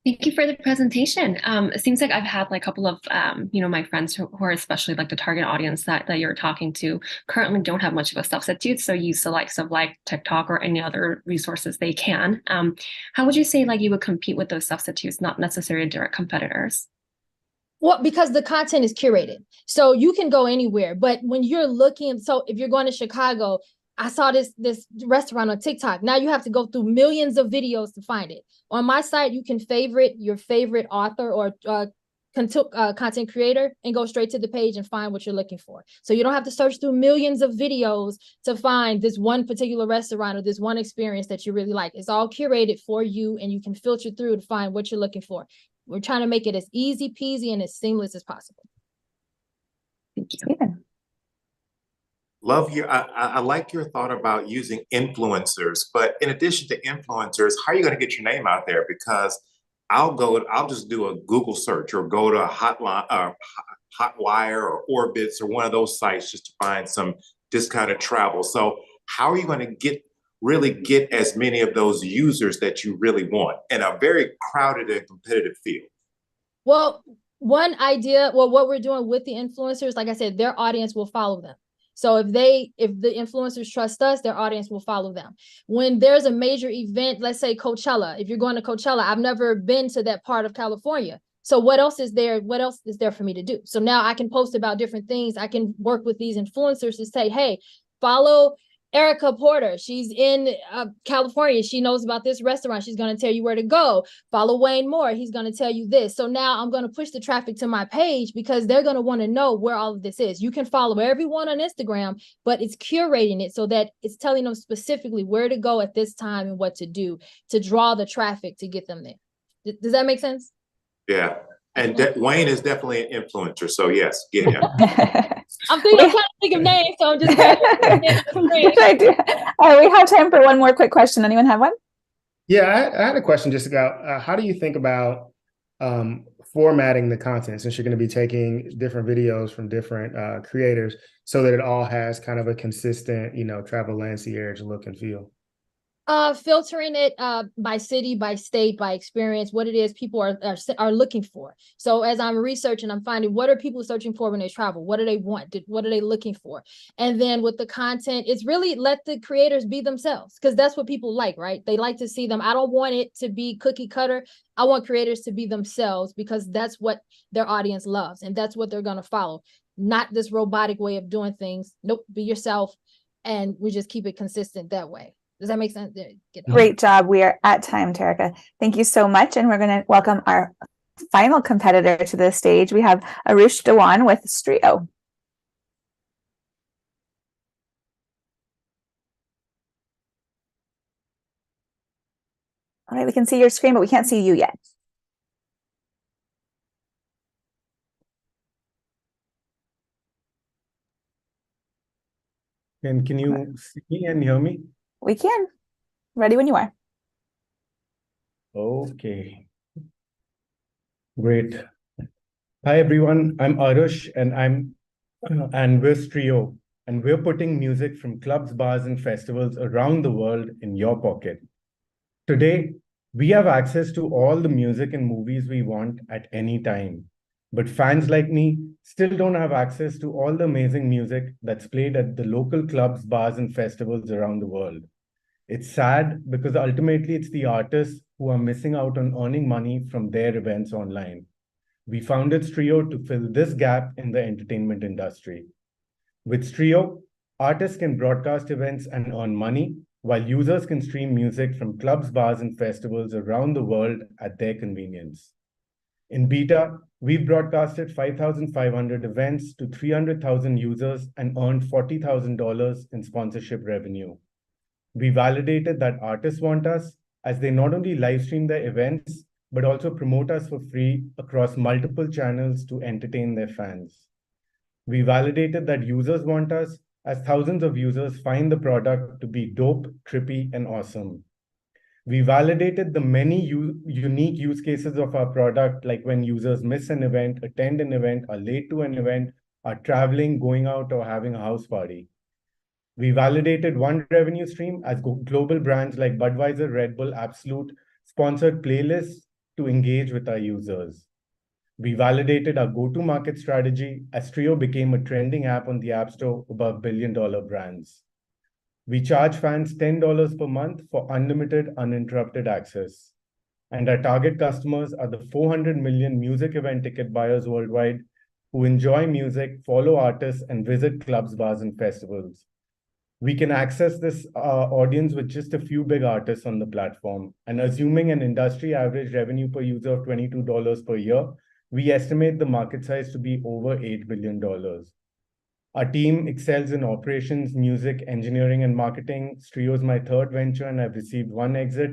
Thank you for the presentation. It seems like I've had like a couple of, my friends who are especially like the target audience that you're talking to currently don't have much of a substitute. So use the likes of like TikTok or any other resources they can. How would you say like you would compete with those substitutes, not necessarily direct competitors? Well, because the content is curated. So you can go anywhere. But when you're looking, so if you're going to Chicago, I saw this restaurant on TikTok. Now you have to go through millions of videos to find it. On my site, you can favorite your favorite author or content creator and go straight to the page and find what you're looking for. So you don't have to search through millions of videos to find this one particular restaurant or this one experience that you really like. It's all curated for you, and you can filter through to find what you're looking for. We're trying to make it as easy peasy and as seamless as possible. Thank you. Love your, I like your thought about using influencers, but in addition to influencers, how are you going to get your name out there? Because I'll just do a Google search or go to Hotwire or Orbitz or one of those sites just to find some discounted travel. So how are you going to really get as many of those users that you really want in a very crowded and competitive field? Well, one idea, what we're doing with the influencers, like I said, their audience will follow them. So if the influencers trust us, their audience will follow them. When there's a major event, let's say Coachella, if you're going to Coachella, I've never been to that part of California. So what else is there? What else is there for me to do? So now I can post about different things. I can work with these influencers to say, hey, follow Ericka Porter. She's in California. She knows about this restaurant. She's going to tell you where to go. Follow Wayne Moore. He's going to tell you this. So now I'm going to push the traffic to my page because they're going to want to know where all of this is. You can follow everyone on Instagram, but it's curating it so that it's telling them specifically where to go at this time and what to do to draw the traffic to get them there. Does that make sense? Yeah. And Wayne is definitely an influencer. So yes, get him. I'm trying to think of names, so I'm just we have time for one more quick question. Anyone have one? Yeah, I had a question just about how do you think about formatting the content, since you're going to be taking different videos from different creators so that it all has kind of a consistent, travel Landseairge look and feel? Filtering it by city, by state, by experience, what it is people are looking for. So as I'm researching, I'm finding what are people searching for when they travel? What do they want? What are they looking for? And then with the content, it's really let the creators be themselves, because that's what people like, right? They like to see them. I don't want it to be cookie cutter. I want creators to be themselves because that's what their audience loves and that's what they're going to follow. Not this robotic way of doing things. Nope, be yourself. And we just keep it consistent that way. Does that make sense? Great job. We are at time, Taricka. Thank you so much. And we're going to welcome our final competitor to the stage. We have Arush Dhawan with Streo. All right, we can see your screen, but we can't see you yet. Can you see me and hear me? We can. Ready when you are. Okay. Great. Hi, everyone. I'm Arush, and we're Streo, and we're putting music from clubs, bars, and festivals around the world in your pocket. Today, we have access to all the music and movies we want at any time. But fans like me still don't have access to all the amazing music that's played at the local clubs, bars, and festivals around the world. It's sad because ultimately it's the artists who are missing out on earning money from their events online. We founded Streo to fill this gap in the entertainment industry. With Streo, artists can broadcast events and earn money, while users can stream music from clubs, bars, and festivals around the world at their convenience. In beta, we've broadcasted 5,500 events to 300,000 users and earned $40,000 in sponsorship revenue. We validated that artists want us, as they not only live stream their events, but also promote us for free across multiple channels to entertain their fans. We validated that users want us, as thousands of users find the product to be dope, trippy, and awesome. We validated the many unique use cases of our product, like when users miss an event, attend an event, are late to an event, are traveling, going out, or having a house party. We validated one revenue stream as global brands like Budweiser, Red Bull, Absolute sponsored playlists to engage with our users. We validated our go-to-market strategy as Streo became a trending app on the App Store above billion-dollar brands. We charge fans $10 per month for unlimited, uninterrupted access. And our target customers are the 400 million music event ticket buyers worldwide who enjoy music, follow artists, and visit clubs, bars, and festivals. We can access this audience with just a few big artists on the platform. And assuming an industry average revenue per user of $22 per year, We estimate the market size to be over $8 billion. Our team excels in operations, music, engineering, and marketing. Streo is my third venture, and I've received one exit.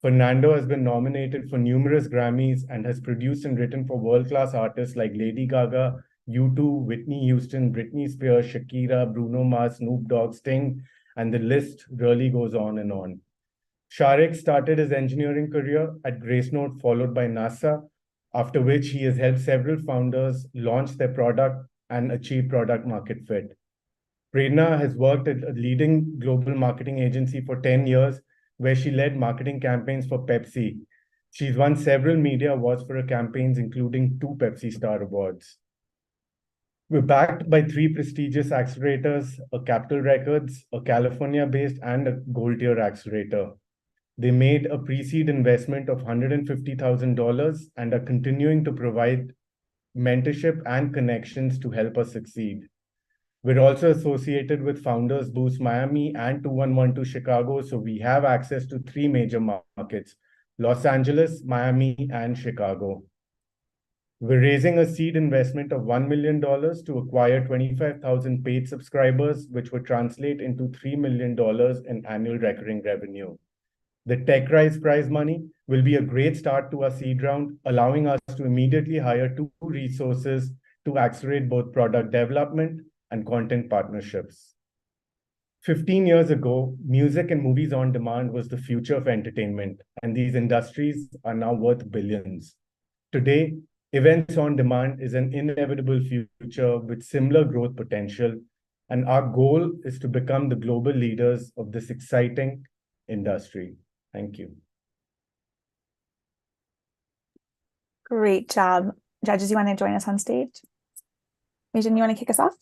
Fernando has been nominated for numerous Grammys and has produced and written for world-class artists like Lady Gaga, U2, Whitney Houston, Britney Spears, Shakira, Bruno Mars, Snoop Dogg, Sting, and the list really goes on and on. Sharik started his engineering career at Gracenote, followed by NASA, after which he has helped several founders launch their product and achieve product market fit. Prerna has worked at a leading global marketing agency for 10 years, where she led marketing campaigns for Pepsi. She's won several media awards for her campaigns, including 2 Pepsi Star Awards. We're backed by 3 prestigious accelerators, a Capital Records, a California-based, and a gold-tier accelerator. They made a pre-seed investment of $150,000 and are continuing to provide mentorship and connections to help us succeed. We're also associated with Founders Boost Miami and 2112 Chicago, so we have access to 3 major markets, Los Angeles, Miami, and Chicago. We're raising a seed investment of $1 million to acquire 25,000 paid subscribers, which would translate into $3 million in annual recurring revenue. The TechRise prize money will be a great start to our seed round, allowing us to immediately hire 2 resources to accelerate both product development and content partnerships. 15 years ago, music and movies on demand was the future of entertainment, and these industries are now worth billions. Today, events on demand is an inevitable future with similar growth potential, and our goal is to become the global leaders of this exciting industry. Thank you. Great job. Judges, you want to join us on stage? Mijin, you want to kick us off?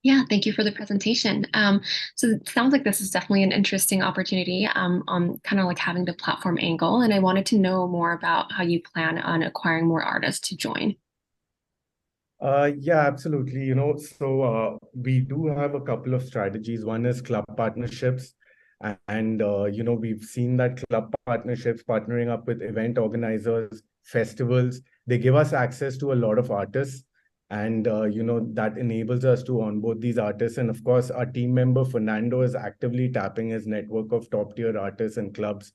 Yeah, thank you for the presentation. So it sounds like this is definitely an interesting opportunity on kind of like having the platform angle. And I wanted to know more about how you plan on acquiring more artists to join. Yeah, absolutely. So we do have a couple of strategies. One is club partnerships. And we've seen that club partnerships, partnering up with event organizers, festivals, they give us access to a lot of artists. And, that enables us to onboard these artists. And of course, our team member, Fernando, is actively tapping his network of top tier artists and clubs,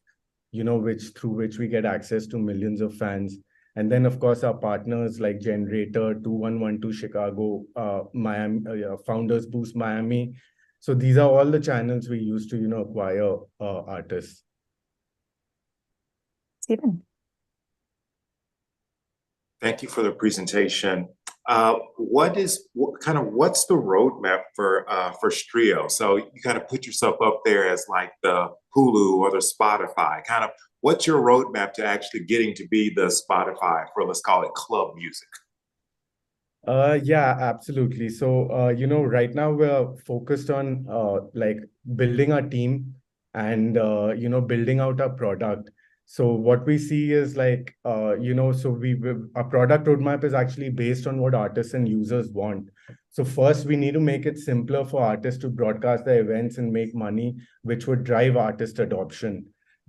through which we get access to millions of fans. And then, of course, our partners like Generator, 2112 Chicago, Miami, Founders Boost Miami. So these are all the channels we use to, acquire artists. Stephen. Thank you for the presentation. What's the roadmap for Streo? So you kind of put yourself up there as like the Hulu or the Spotify. Kind of what's your roadmap to actually getting to be the Spotify for, let's call it, club music? Yeah, absolutely. So right now we're focused on like building our team and building out our product. So what we see is like, our product roadmap is actually based on what artists and users want. So first, we need to make it simpler for artists to broadcast their events and make money, which would drive artist adoption.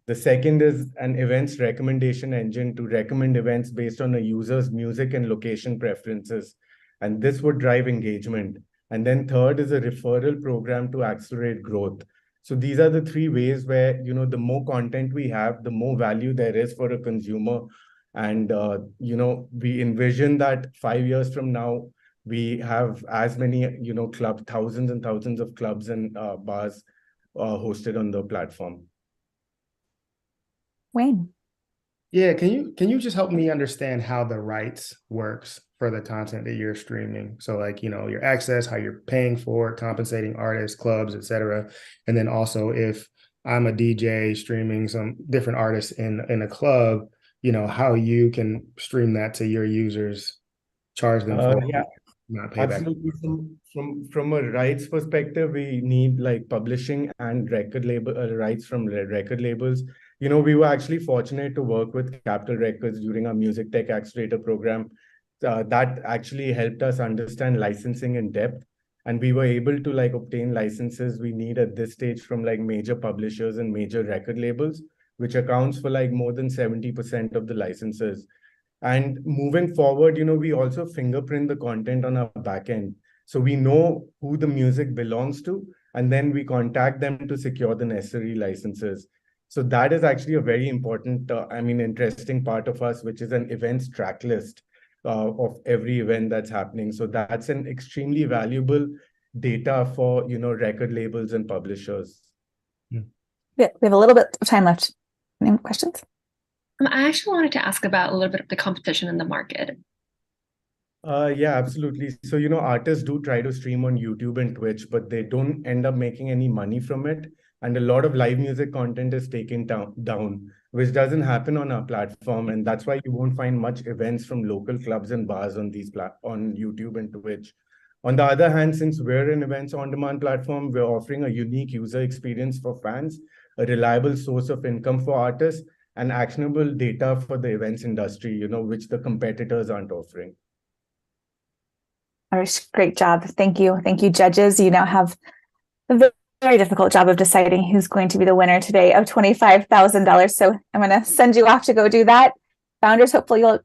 The second is an events recommendation engine to recommend events based on a user's music and location preferences. And this would drive engagement. And then third is a referral program to accelerate growth. So these are the 3 ways where, the more content we have, the more value there is for a consumer. And, we envision that 5 years from now, we have as many, thousands and thousands of clubs and bars hosted on the platform. Wayne. Yeah, can you just help me understand how the rights works for the content that you're streaming? So like, your access, how you're paying for it, compensating artists, clubs, etc. And then also if I'm a DJ streaming some different artists in a club, how you can stream that to your users, charge them for Yeah, not pay back. absolutely. From a rights perspective, we need like publishing and record label rights from record labels. We were actually fortunate to work with Capital Records during our Music Tech Accelerator program. That actually helped us understand licensing in depth. And we were able to like obtain licenses we need at this stage from like major publishers and major record labels, which accounts for like more than 70% of the licenses. And moving forward, we also fingerprint the content on our backend. So we know who the music belongs to, and then we contact them to secure the necessary licenses. So that is actually a very important, interesting part of us, which is an events track list of every event that's happening. So that's an extremely valuable data for, record labels and publishers. Yeah, we have a little bit of time left. Any questions? I actually wanted to ask about a little bit of the competition in the market. Yeah, absolutely. So, artists do try to stream on YouTube and Twitch, but they don't end up making any money from it. And a lot of live music content is taken down, which doesn't happen on our platform. And that's why you won't find much events from local clubs and bars on on YouTube and Twitch. On the other hand, since we're an events on-demand platform, we're offering a unique user experience for fans, a reliable source of income for artists, and actionable data for the events industry, which the competitors aren't offering. Arush, great job. Thank you. Thank you, judges. You now have a very difficult job of deciding who's going to be the winner today of $25,000. So I'm going to send you off to go do that. Founders, hopefully you'll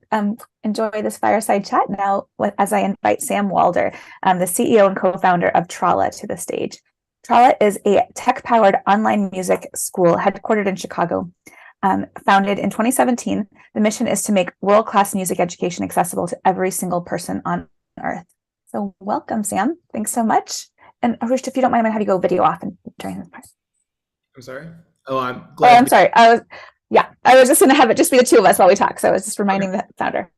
enjoy this fireside chat now as I invite Sam Walder, the CEO and co-founder of Trala, to the stage. Trala is a tech-powered online music school headquartered in Chicago. Founded in 2017, the mission is to make world-class music education accessible to every single person on Earth. So welcome, Sam. Thanks so much. And Arush, if you don't mind, I'm gonna have you go video off and during this part. I'm sorry. Oh, I'm glad. Oh, I'm sorry. I was just gonna have it just be the two of us while we talk. So I was just reminding the founder.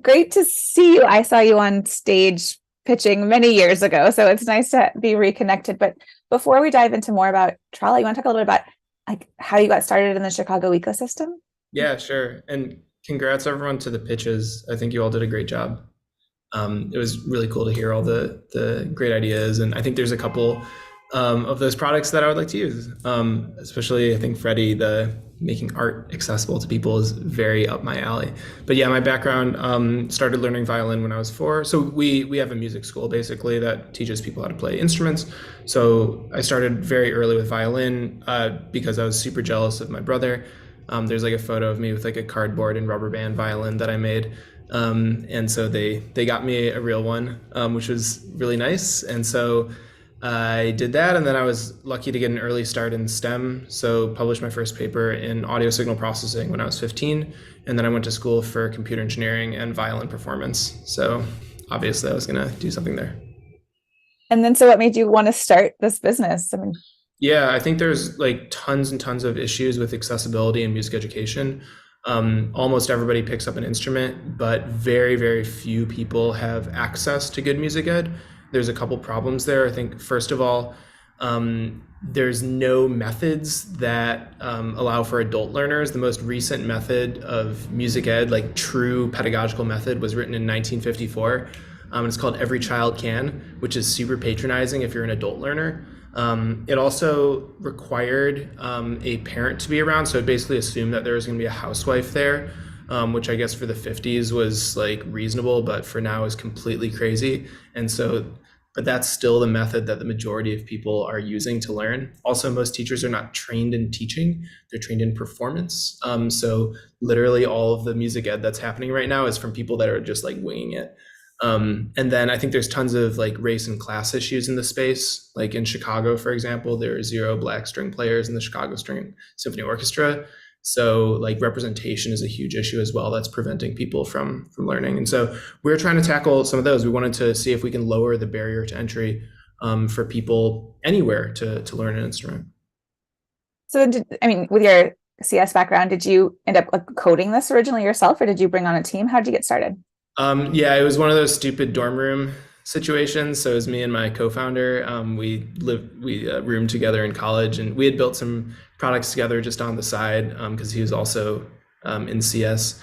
Great to see you. I saw you on stage pitching many years ago, so it's nice to be reconnected. But before we dive into more about Trala, you want to talk a little bit about how you got started in the Chicago ecosystem? Yeah, sure. And congrats everyone to the pitches. I think you all did a great job. It was really cool to hear all the great ideas, and I think there's a couple of those products that I would like to use. Especially, I think Freddy, the making art accessible to people, is very up my alley. But yeah, my background, started learning violin when I was 4. So we have a music school basically that teaches people how to play instruments. So I started very early with violin because I was super jealous of my brother. There's like a photo of me with like a cardboard and rubber band violin that I made. And so they got me a real one, which was really nice. And so I did that, and then I was lucky to get an early start in STEM. So published my first paper in audio signal processing when I was 15, and then I went to school for computer engineering and violin performance. So obviously I was gonna do something there. And then so what made you want to start this business? Yeah, I think there's like tons and tons of issues with accessibility in music education. Almost everybody picks up an instrument, but very, very few people have access to good music ed. There's a couple problems there. I think, first of all, there's no methods that allow for adult learners. The most recent method of music ed, like true pedagogical method, was written in 1954. It's called Every Child Can, which is super patronizing if you're an adult learner. It also required a parent to be around, so it basically assumed that there was going to be a housewife there, which I guess for the 50s was like reasonable, but for now is completely crazy. And so, but that's still the method that the majority of people are using to learn. Also, most teachers are not trained in teaching, they're trained in performance. So literally all of the music ed that's happening right now is from people that are just like winging it. And then I think there's tons of like race and class issues in the space. Like in Chicago, for example, there are 0 Black string players in the Chicago String Symphony Orchestra. So like representation is a huge issue as well that's preventing people from learning. And so we're trying to tackle some of those. We wanted to see if we can lower the barrier to entry for people anywhere to learn an instrument. So with your CS background, did you end up coding this originally yourself, or did you bring on a team? How did you get started? Yeah, it was one of those stupid dorm room situations. So it was me and my co-founder. We roomed together in college, and we had built some products together just on the side because he was also in CS.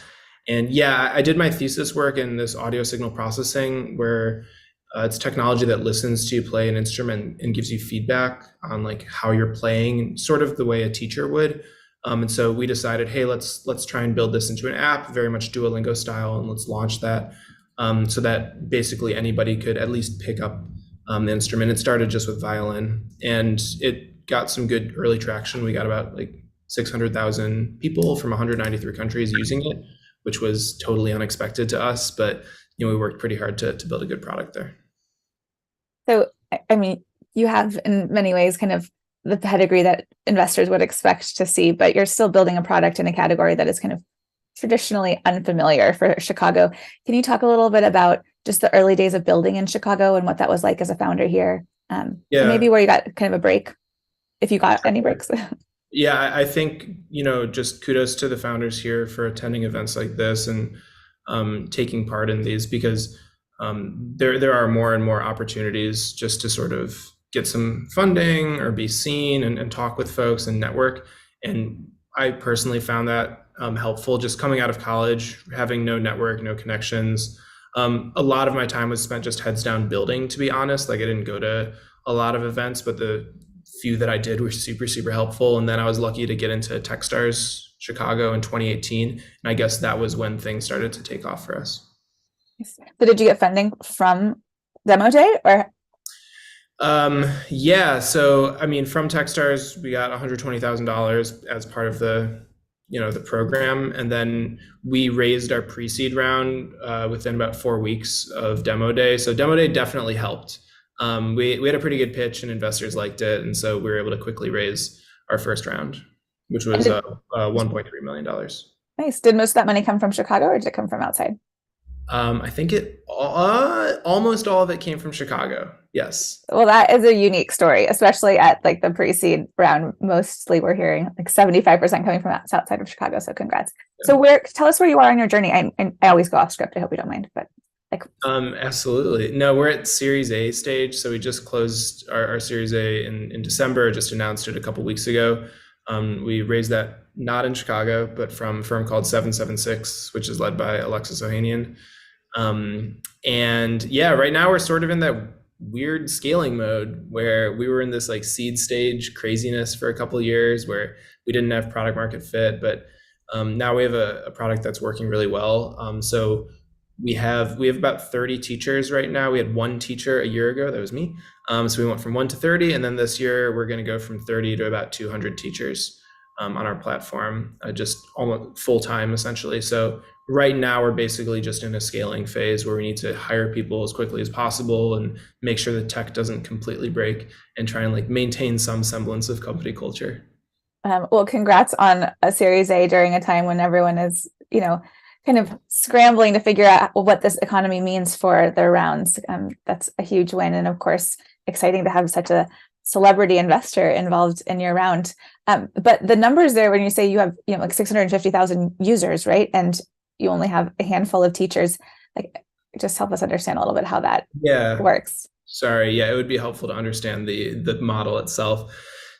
And yeah, I did my thesis work in this audio signal processing, where it's technology that listens to you play an instrument and gives you feedback on like how you're playing, sort of the way a teacher would. And so we decided, hey, let's try and build this into an app, very much Duolingo style, and let's launch that so that basically anybody could at least pick up the instrument. It started just with violin, and it got some good early traction. We got about like 600,000 people from 193 countries using it, which was totally unexpected to us. But we worked pretty hard to build a good product there. So, I mean, you have in many ways kind of the pedigree that investors would expect to see, but you're still building a product in a category that is kind of traditionally unfamiliar for Chicago. Can you talk a little bit about just the early days of building in Chicago and what that was like as a founder here? And maybe where you got kind of a break, if you got any breaks. Yeah, I think, just kudos to the founders here for attending events like this and taking part in these, because there are more and more opportunities just to sort of get some funding or be seen and talk with folks and network. And I personally found that helpful, just coming out of college, having no network, no connections. A lot of my time was spent just heads down building, to be honest. Like, I didn't go to a lot of events, but the few that I did were super, super helpful. And then I was lucky to get into TechStars Chicago in 2018. And I guess that was when things started to take off for us. So did you get funding from Demo Day or? Yeah. So, I mean, from TechStars, we got $120,000 as part of the program. And then we raised our pre-seed round within about 4 weeks of Demo Day. So Demo Day definitely helped. We had a pretty good pitch and investors liked it. And so we were able to quickly raise our first round, which was $1.3 million. Nice. Did most of that money come from Chicago or did it come from outside? I think almost all of it came from Chicago. Yes. Well, that is a unique story, especially at like the pre-seed round. Mostly we're hearing like 75% coming from outside of Chicago. So congrats. Yeah. So tell us where you are on your journey. I always go off script. I hope you don't mind, but absolutely. No, we're at Series A stage. So we just closed our Series A in December, just announced it a couple weeks ago. We raised that not in Chicago, but from a firm called 776, which is led by Alexis Ohanian. And yeah, right now we're sort of in that weird scaling mode where we were in this like seed stage craziness for a couple of years where we didn't have product market fit, but now we have a product that's working really well. So we have about 30 teachers right now. We had one teacher a year ago, that was me. So we went from 1 to 30, and then this year we're going to go from 30 to about 200 teachers on our platform, just almost full time essentially. So right now we're basically just in a scaling phase where we need to hire people as quickly as possible and make sure the tech doesn't completely break and try and like maintain some semblance of company culture. Well, congrats on a Series A during a time when everyone is, kind of scrambling to figure out what this economy means for their rounds. That's a huge win. And of course, exciting to have such a celebrity investor involved in your round. But the numbers there, when you say you have, like 650,000 users, right? And you only have a handful of teachers, like just help us understand a little bit how that works. Sorry. Yeah, it would be helpful to understand the model itself.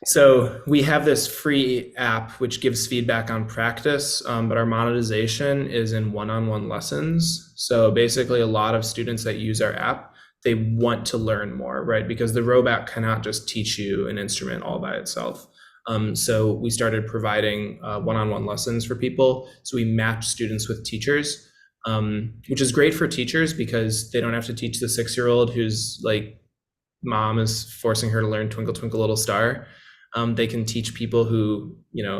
So we have this free app which gives feedback on practice, but our monetization is in one-on-one lessons. So basically a lot of students that use our app, they want to learn more, right? Because the robot cannot just teach you an instrument all by itself. So we started providing one-on-one lessons for people. So we match students with teachers, which is great for teachers because they don't have to teach the 6-year-old whose like mom is forcing her to learn Twinkle Twinkle Little Star. They can teach people who,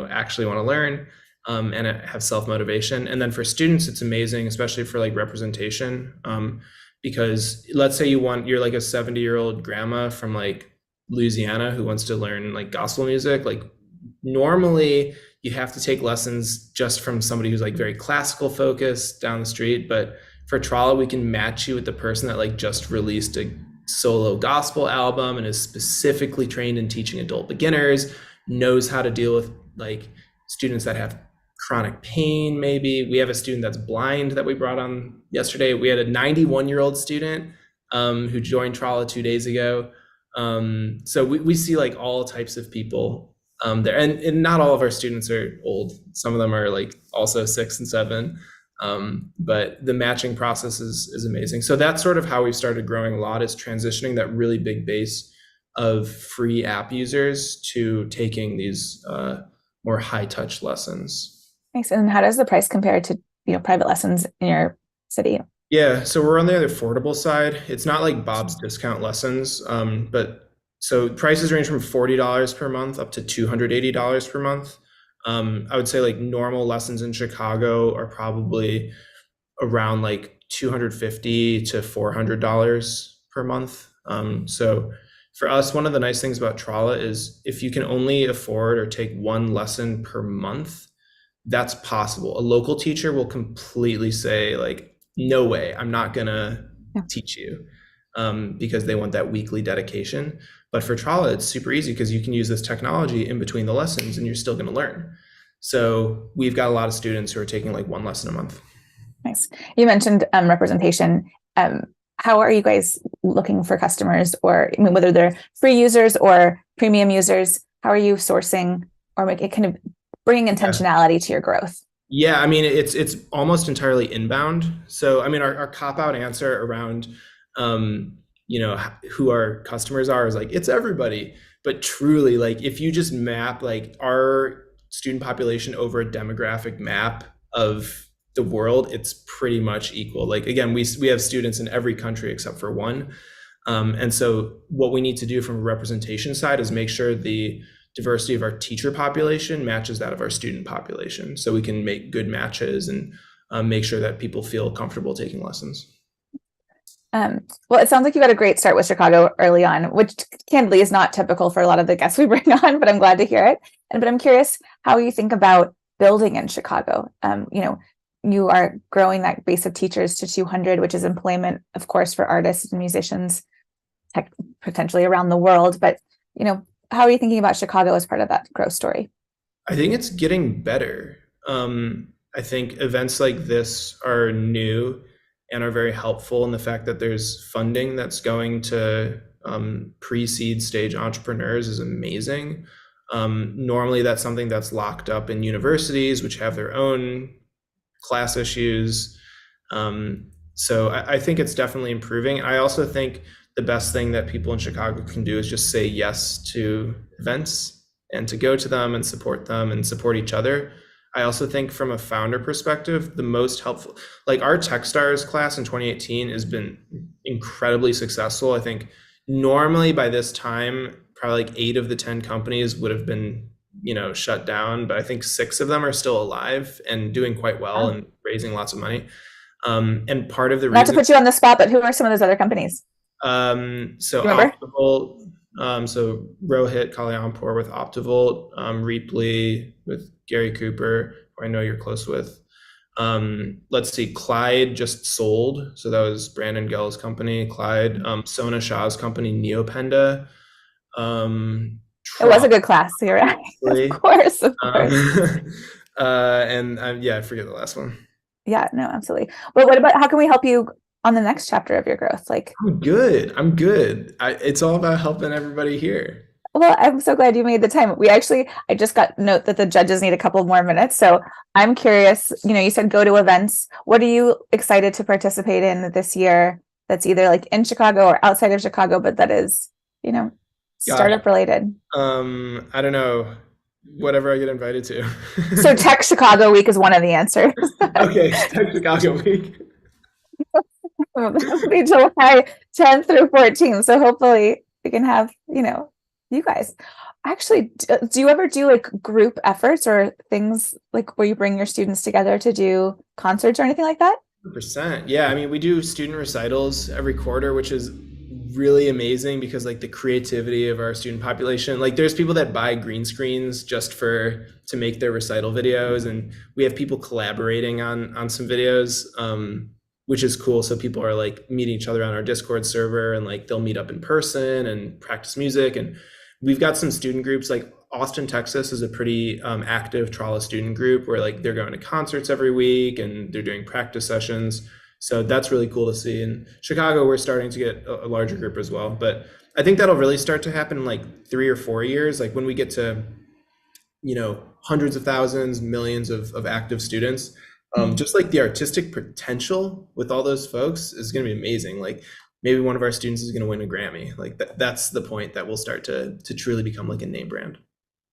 actually want to learn and have self-motivation. And then for students, it's amazing, especially for like representation. Because let's say you're like a 70-year-old grandma from like Louisiana who wants to learn like gospel music. Like normally you have to take lessons just from somebody who's like very classical focused down the street. But for Trala, we can match you with the person that like just released a solo gospel album and is specifically trained in teaching adult beginners, knows how to deal with like students that have chronic pain. Maybe we have a student that's blind that we brought on yesterday. We had a 91-year-old student who joined Trala 2 days ago. So we see like all types of people there, and not all of our students are old. Some of them are like also 6 and 7. But the matching process is amazing. So that's sort of how we've started growing a lot, is transitioning that really big base of free app users to taking these more high touch lessons. Thanks. And how does the price compare to private lessons in your city? Yeah, so we're on the affordable side. It's not like Bob's discount lessons, but so prices range from $40 per month up to $280 per month. I would say like normal lessons in Chicago are probably around like $250 to $400 per month. So for us, one of the nice things about Trala is if you can only afford or take one lesson per month, that's possible. A local teacher will completely say like, no way, I'm not gonna teach you, because they want that weekly dedication. But for Trala, it's super easy because you can use this technology in between the lessons and you're still gonna learn. So we've got a lot of students who are taking like one lesson a month. Nice. You mentioned representation. How are you guys looking for customers, or I mean, whether they're free users or premium users? How are you sourcing or make it kind of bringing intentionality to your growth? Yeah, I mean, it's almost entirely inbound. So, I mean, our cop-out answer around, you know, who our customers are is like, it's everybody. But truly, like, if you just map like our student population over a demographic map of the world, it's pretty much equal. Like, again, we have students in every country except for one. And so what we need to do from a representation side is make sure the diversity of our teacher population matches that of our student population, so we can make good matches and make sure that people feel comfortable taking lessons. Well, it sounds like you got a great start with Chicago early on, which candidly is not typical for a lot of the guests we bring on, but I'm glad to hear it. But I'm curious how you think about building in Chicago. You know, you are growing that base of teachers to 200, which is employment, of course, for artists and musicians, potentially around the world. But, you know, how are you thinking about Chicago as part of that growth story? I think it's getting better. I think events like this are new and are very helpful in the fact that there's funding that's going to pre-seed stage entrepreneurs is amazing. Normally that's something that's locked up in universities, which have their own class issues. So I think it's definitely improving. I also think the best thing that people in Chicago can do is just say yes to events and to go to them and support each other. I also think from a founder perspective, the most helpful, like our TechStars class in 2018 has been incredibly successful. I think normally by this time, probably like 8 of the 10 companies would have been, you know, shut down, but I think 6 of them are still alive and doing quite well and raising lots of money. And part of the reason, not to put you on the spot, but who are some of those other companies? So Optivolt, so Rohit Kalyampur with Optivolt, Reaply with Gary Cooper, who I know you're close with. Let's see, Clyde just sold, so that was Brandon Gell's company. Clyde, Sona Shah's company, Neopenda. It was a good class, so you're right. Of course. And yeah, I forget the last one. Yeah, no, absolutely. But what about, how can we help you on the next chapter of your growth? Like, I'm good. It's all about helping everybody here. Well, I'm so glad you made the time. I just got note that the judges need a couple more minutes. So I'm curious, you know, you said go to events. What are you excited to participate in this year that's either like in Chicago or outside of Chicago, but that is, you know, startup related? I don't know. Whatever I get invited to. So Tech Chicago Week is one of the answers. Okay, Tech Chicago Week. That'll be July 10th through 14th. So hopefully we can have, you know, you guys. Actually, do you ever do like group efforts or things like where you bring your students together to do concerts or anything like that? 100%. Yeah, I mean, we do student recitals every quarter, which is really amazing because like the creativity of our student population, like there's people that buy green screens just to make their recital videos, and we have people collaborating on some videos, which is cool. So people are like meeting each other on our Discord server, and like they'll meet up in person and practice music. And we've got some student groups, like Austin, Texas is a pretty active Trala student group where like they're going to concerts every week and they're doing practice sessions. So that's really cool to see. In Chicago, we're starting to get a larger group as well. But I think that'll really start to happen in like 3 or 4 years, like when we get to, you know, hundreds of thousands, millions of active students. Just like the artistic potential with all those folks is going to be amazing. Like maybe one of our students is going to win a Grammy. Like that's the point that we'll start to truly become like a name brand.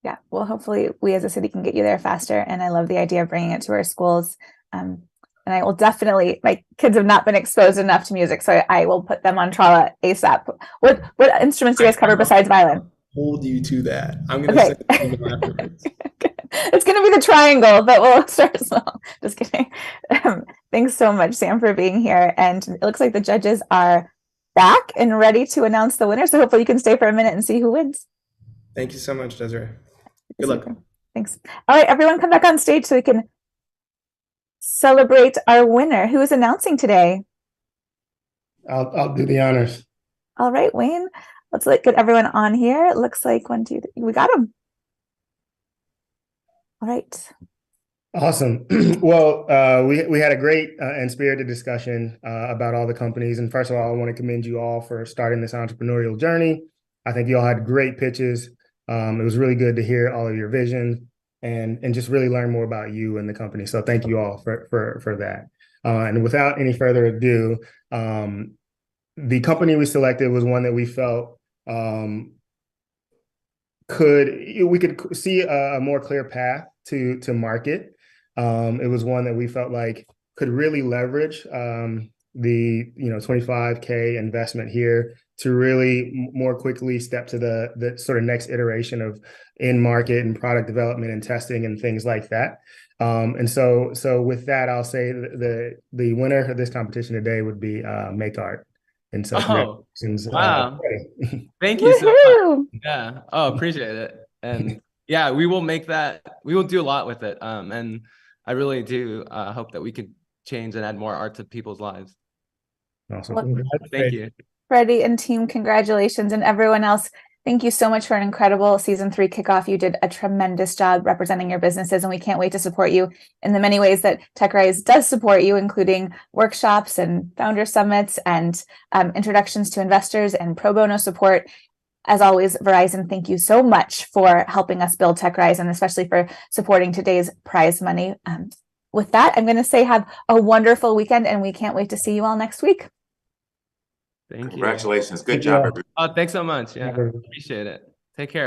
Yeah, well, hopefully we as a city can get you there faster. And I love the idea of bringing it to our schools. And I will definitely, my kids have not been exposed enough to music, so I will put them on Trala ASAP. What instruments do you guys cover besides violin? Hold you to that. I'm going to say afterwards. It's going to be the triangle, but we'll start small. Just kidding. Thanks so much, Sam, for being here. And it looks like the judges are back and ready to announce the winner. So hopefully you can stay for a minute and see who wins. Thank you so much, Desiree. Good luck. Thanks. All right, everyone come back on stage so we can celebrate our winner. Who is announcing today? I'll do the honors. All right, Wayne. Let's get everyone on here. It looks like 1, 2, 3. We got him. All right. Awesome. Well, we had a great and spirited discussion about all the companies. And first of all, I want to commend you all for starting this entrepreneurial journey. I think you all had great pitches. It was really good to hear all of your vision and just really learn more about you and the company. So thank you all for that. And without any further ado, the company we selected was one that we felt we could see a more clear path to market. It was one that we felt like could really leverage the 25K investment here to really more quickly step to the sort of next iteration of in market and product development and testing and things like that. And so with that, I'll say the winner of this competition today would be makeART. And so congratulations. Wow. Thank you so much. Yeah. Oh, appreciate it. And yeah, we will do a lot with it. And I really do hope that we could change and add more art to people's lives. Awesome. Thank you. Freddie and team, congratulations. And everyone else, thank you so much for an incredible season 3 kickoff. You did a tremendous job representing your businesses, and we can't wait to support you in the many ways that TechRise does support you, including workshops and founder summits and introductions to investors and pro bono support. As always, Verizon, thank you so much for helping us build TechRise and especially for supporting today's prize money. With that, I'm going to say have a wonderful weekend, and we can't wait to see you all next week. Thank you. Congratulations. Good job, everybody. Oh, thanks so much. Yeah, appreciate it. Take care.